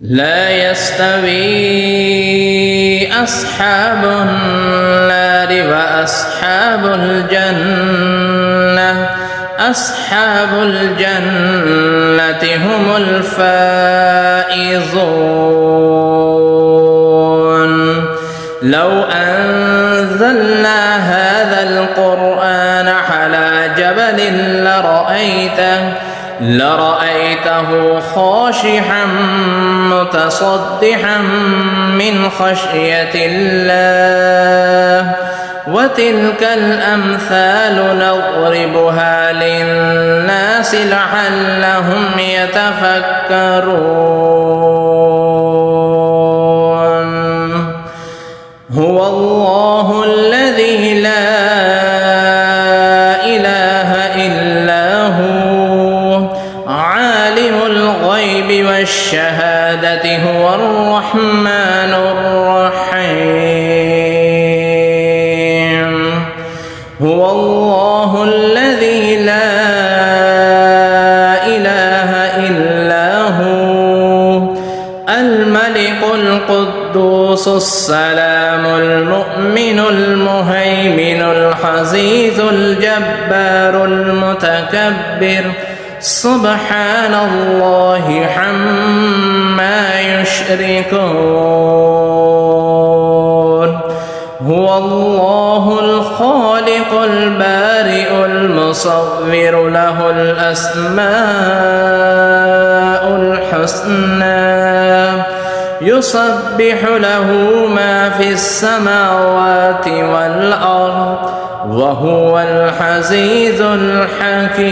لا يستوي أصحاب النار وأصحاب الجنة أصحاب الجنة هم الفائزون لو أنزلنا هذا القرآن على جبل لرأيته خاشعا متصدعا من خشية الله وتلك الأمثال نضربها للناس لعلهم يتفكرون هو الله الذي لا إله إلا هو عالم الغيب والشهادة هو الرحمن الرحيم هو الله الذي لا إله إلا هو الملك القدوس السلام المؤمن المهيمن العزيز الجبار المتكبر سبحان الله عما يشركون هو الله الخالق البارئ المصور له الأسماء الحسنى يسبح له ما في السماوات والأرض وهو العزيز الحكيم